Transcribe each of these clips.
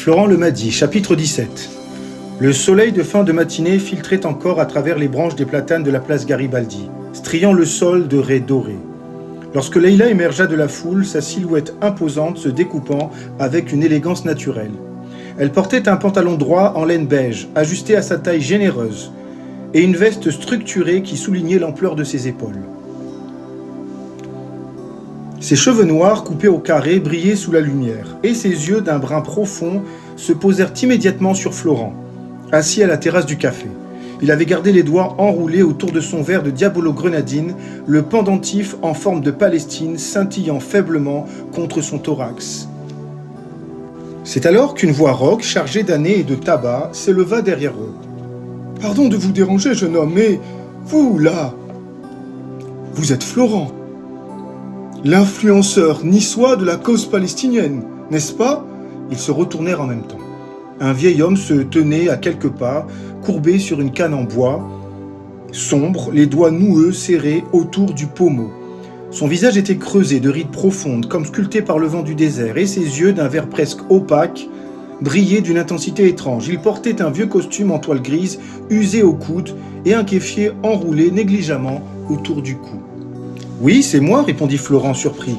Florent le Madi, chapitre 17. Le soleil de fin de matinée filtrait encore à travers les branches des platanes de la place Garibaldi, striant le sol de raies dorées. Lorsque Leïla émergea de la foule, sa silhouette imposante se découpant avec une élégance naturelle. Elle portait un pantalon droit en laine beige, ajusté à sa taille généreuse, et une veste structurée qui soulignait l'ampleur de ses épaules. Ses cheveux noirs coupés au carré brillaient sous la lumière, et ses yeux d'un brun profond se posèrent immédiatement sur Florent, assis à la terrasse du café. Il avait gardé les doigts enroulés autour de son verre de Diabolo Grenadine, le pendentif en forme de Palestine scintillant faiblement contre son thorax. C'est alors qu'une voix rauque, chargée d'années et de tabac, s'éleva derrière eux. « Pardon de vous déranger, jeune homme, mais vous, là, vous êtes Florent, l'influenceur niçois de la cause palestinienne, n'est-ce pas ?» Ils se retournèrent en même temps. Un vieil homme se tenait à quelques pas, courbé sur une canne en bois, sombre, les doigts noueux serrés autour du pommeau. Son visage était creusé de rides profondes, comme sculpté par le vent du désert, et ses yeux, d'un vert presque opaque, brillaient d'une intensité étrange. Il portait un vieux costume en toile grise, usé au coude, et un kéfier enroulé négligemment autour du cou. « Oui, c'est moi, répondit Florent surpris.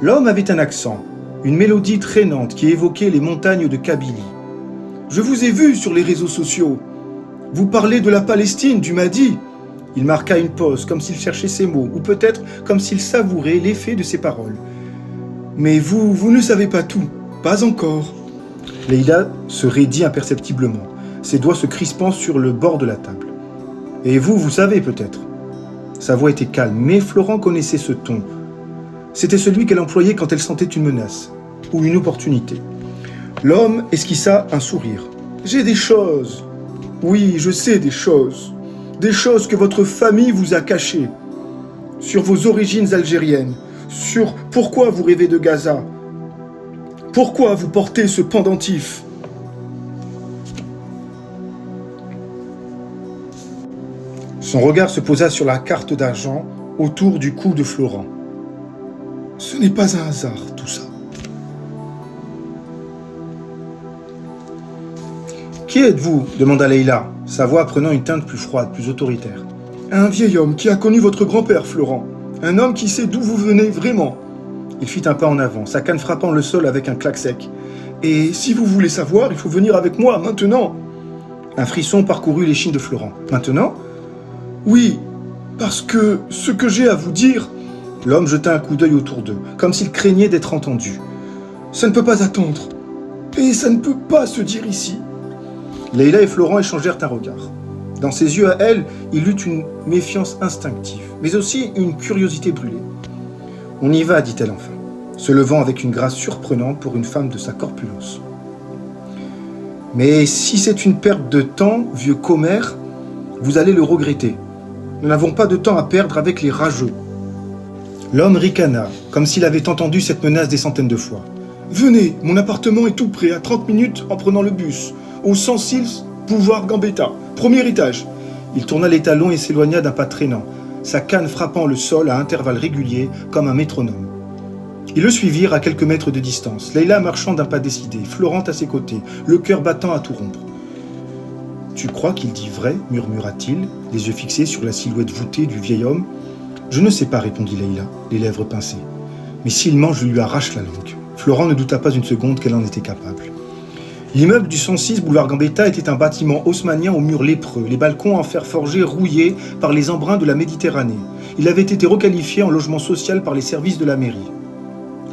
L'homme avait un accent, une mélodie traînante qui évoquait les montagnes de Kabylie. « Je vous ai vu sur les réseaux sociaux. Vous parlez de la Palestine, du Madi. » Il marqua une pause, comme s'il cherchait ses mots, ou peut-être comme s'il savourait l'effet de ses paroles. « Mais vous ne savez pas tout, pas encore. » Leïla se raidit imperceptiblement, ses doigts se crispant sur le bord de la table. « Et vous savez peut-être. » Sa voix était calme, mais Florent connaissait ce ton. C'était celui qu'elle employait quand elle sentait une menace, ou une opportunité. L'homme esquissa un sourire. « J'ai des choses. Oui, je sais des choses. Des choses que votre famille vous a cachées. Sur vos origines algériennes, sur pourquoi vous rêvez de Gaza. Pourquoi vous portez ce pendentif. » Son regard se posa sur la carte d'argent autour du cou de Florent. « Ce n'est pas un hasard, tout ça. » « Qui êtes-vous » demanda Leïla, sa voix prenant une teinte plus froide, plus autoritaire. « Un vieil homme qui a connu votre grand-père, Florent. Un homme qui sait d'où vous venez vraiment. » Il fit un pas en avant, sa canne frappant le sol avec un claque sec. « Et si vous voulez savoir, il faut venir avec moi, maintenant. » Un frisson parcourut l'échine de Florent. « Maintenant ?»« Oui, parce que ce que j'ai à vous dire... » L'homme jeta un coup d'œil autour d'eux, comme s'il craignait d'être entendu. « Ça ne peut pas attendre. Et ça ne peut pas se dire ici. » Leïla et Florent échangèrent un regard. Dans ses yeux à elle, il eut une méfiance instinctive, mais aussi une curiosité brûlée. « On y va, dit-elle enfin, se levant avec une grâce surprenante pour une femme de sa corpulence. « Mais si c'est une perte de temps, vieux commère, vous allez le regretter. Nous n'avons pas de temps à perdre avec les rageux. » L'homme ricana, comme s'il avait entendu cette menace des centaines de fois. « Venez, mon appartement est tout près, à 30 minutes en prenant le bus. Au 106 Boulevard Gambetta, premier étage. » Il tourna les talons et s'éloigna d'un pas traînant, sa canne frappant le sol à intervalles réguliers comme un métronome. Ils le suivirent à quelques mètres de distance, Leïla marchant d'un pas décidé, Florent à ses côtés, le cœur battant à tout rompre. « Tu crois qu'il dit vrai » murmura-t-il, les yeux fixés sur la silhouette voûtée du vieil homme. « Je ne sais pas » répondit Leïla, les lèvres pincées. « Mais s'il ment, je lui arrache la langue. » Florent ne douta pas une seconde qu'elle en était capable. L'immeuble du 106 boulevard Gambetta était un bâtiment haussmannien aux murs lépreux, les balcons en fer forgé rouillés par les embruns de la Méditerranée. Il avait été requalifié en logement social par les services de la mairie.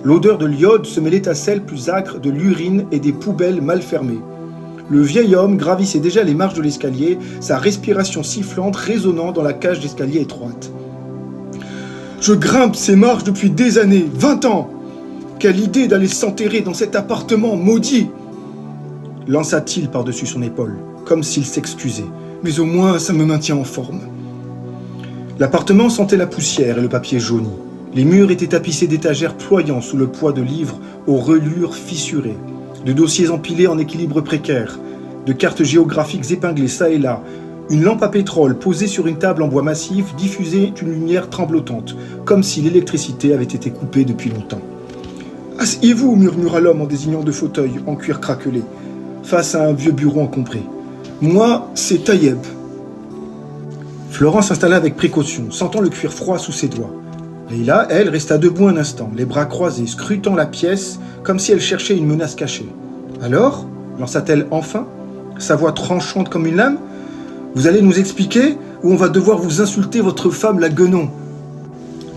L'odeur de l'iode se mêlait à celle plus âcre de l'urine et des poubelles mal fermées. Le vieil homme gravissait déjà les marches de l'escalier, sa respiration sifflante résonnant dans la cage d'escalier étroite. « Je grimpe ces marches depuis des années, 20 ans. Quelle idée d'aller s'enterrer dans cet appartement maudit !» lança-t-il par-dessus son épaule, comme s'il s'excusait. « Mais au moins, ça me maintient en forme. » L'appartement sentait la poussière et le papier jauni. Les murs étaient tapissés d'étagères ployant sous le poids de livres aux relures fissurées, de dossiers empilés en équilibre précaire, de cartes géographiques épinglées çà et là. Une lampe à pétrole posée sur une table en bois massif diffusait une lumière tremblotante, comme si l'électricité avait été coupée depuis longtemps. « Asseyez-vous, murmura l'homme en désignant deux fauteuils en cuir craquelé, face à un vieux bureau encombré. Moi, c'est Taïeb. Florent s'installa avec précaution, sentant le cuir froid sous ses doigts. Leïla, elle, resta debout un instant, les bras croisés, scrutant la pièce comme si elle cherchait une menace cachée. Alors, lança-t-elle enfin, sa voix tranchante comme une lame, « Vous allez nous expliquer ou on va devoir vous insulter votre femme la guenon ?»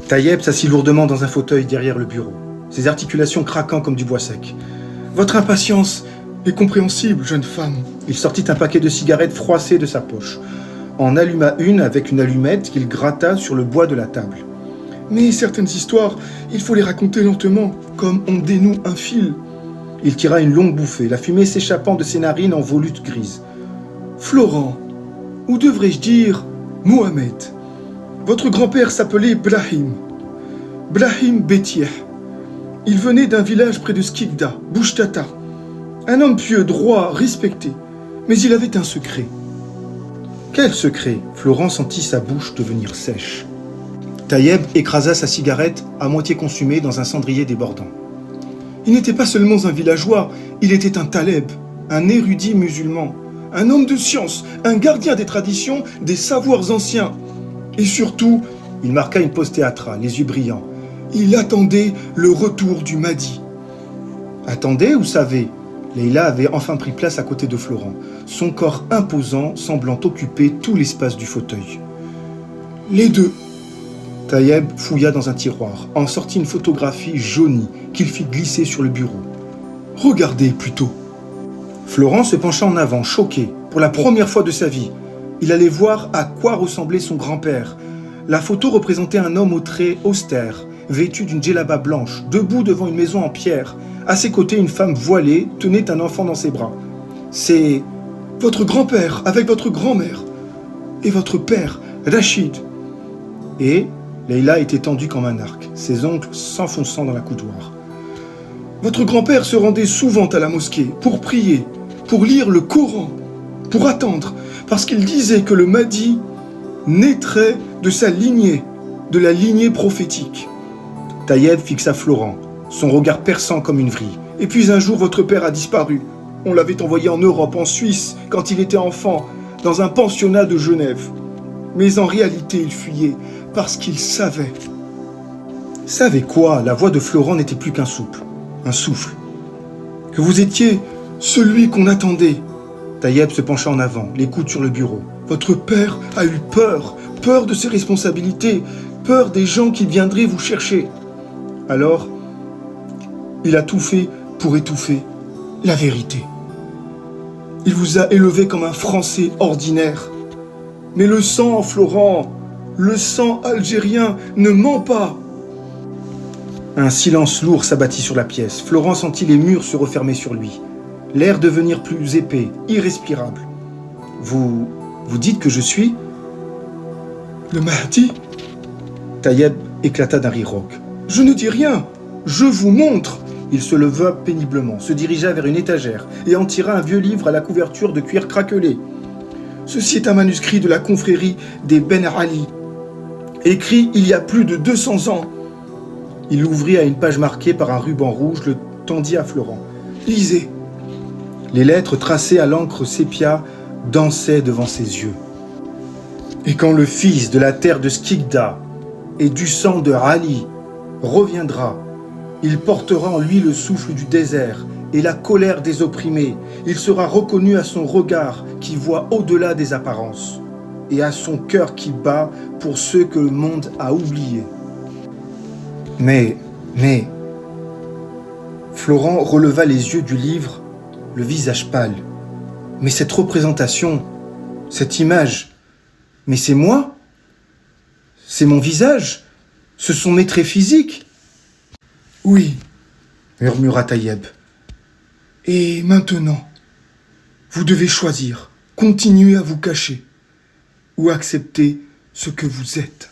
Taïeb s'assit lourdement dans un fauteuil derrière le bureau, ses articulations craquant comme du bois sec. « Votre impatience est compréhensible, jeune femme. » Il sortit un paquet de cigarettes froissées de sa poche, en alluma une avec une allumette qu'il gratta sur le bois de la table. Mais certaines histoires, il faut les raconter lentement, comme on dénoue un fil. Il tira une longue bouffée, la fumée s'échappant de ses narines en volutes grises. Florent, ou devrais-je dire Mohamed. Votre grand-père s'appelait Brahim. Brahim Betieh. Il venait d'un village près de Skikda, Bouchtata. Un homme pieux, droit, respecté. Mais il avait un secret. Quel secret? Florent sentit sa bouche devenir sèche. Taïeb écrasa sa cigarette à moitié consumée dans un cendrier débordant. Il n'était pas seulement un villageois, il était un taleb, un érudit musulman, un homme de science, un gardien des traditions, des savoirs anciens. Et surtout, il marqua une pause théâtrale, les yeux brillants. Il attendait le retour du Mahdi. Attendez ou savez? Leïla avait enfin pris place à côté de Florent, son corps imposant semblant occuper tout l'espace du fauteuil. Les deux. Taïeb fouilla dans un tiroir, en sortit une photographie jaunie qu'il fit glisser sur le bureau. Regardez plutôt. Florent se pencha en avant, choqué, pour la première fois de sa vie. Il allait voir à quoi ressemblait son grand-père. La photo représentait un homme aux traits austères, vêtu d'une djellaba blanche, debout devant une maison en pierre. À ses côtés, une femme voilée tenait un enfant dans ses bras. C'est votre grand-père avec votre grand-mère et votre père, Rachid. Et Leïla était tendue comme un arc, ses ongles s'enfonçant dans la coudoir. Votre grand-père se rendait souvent à la mosquée pour prier, pour lire le Coran, pour attendre, parce qu'il disait que le Mahdi naîtrait de sa lignée, de la lignée prophétique. Taïeb fixa Florent, son regard perçant comme une vrille. Et puis un jour, votre père a disparu. On l'avait envoyé en Europe, en Suisse, quand il était enfant, dans un pensionnat de Genève. Mais en réalité, il fuyait, parce qu'il savait. Savait quoi? La voix de Florent n'était plus qu'un souffle. Un souffle. Que vous étiez celui qu'on attendait. Taïeb se pencha en avant, les coudes sur le bureau. Votre père a eu peur, peur de ses responsabilités, peur des gens qui viendraient vous chercher. Alors, il a tout fait pour étouffer la vérité. Il vous a élevé comme un Français ordinaire. Mais le sang, Florent, le sang algérien ne ment pas. Un silence lourd s'abattit sur la pièce. Florent sentit les murs se refermer sur lui. L'air devenir plus épais, irrespirable. Vous dites que je suis le Mahdi? Taïeb éclata d'un rire rauque. Je ne dis rien, je vous montre. Il se leva péniblement, se dirigea vers une étagère et en tira un vieux livre à la couverture de cuir craquelé. Ceci est un manuscrit de la confrérie des Ben Ali, écrit il y a plus de 200 ans. Il l'ouvrit à une page marquée par un ruban rouge, le tendit à Florent. Lisez. Les lettres tracées à l'encre sépia dansaient devant ses yeux. Et quand le fils de la terre de Skikda et du sang de Ali reviendra, il portera en lui le souffle du désert et la colère des opprimés. Il sera reconnu à son regard qui voit au-delà des apparences et à son cœur qui bat pour ceux que le monde a oubliés. Mais, Florent releva les yeux du livre, le visage pâle. Mais cette représentation, cette image, mais c'est moi? C'est mon visage? Ce sont mes traits physiques? Oui, murmura Taïeb. Et maintenant, vous devez choisir, continuer à vous cacher ou accepter ce que vous êtes.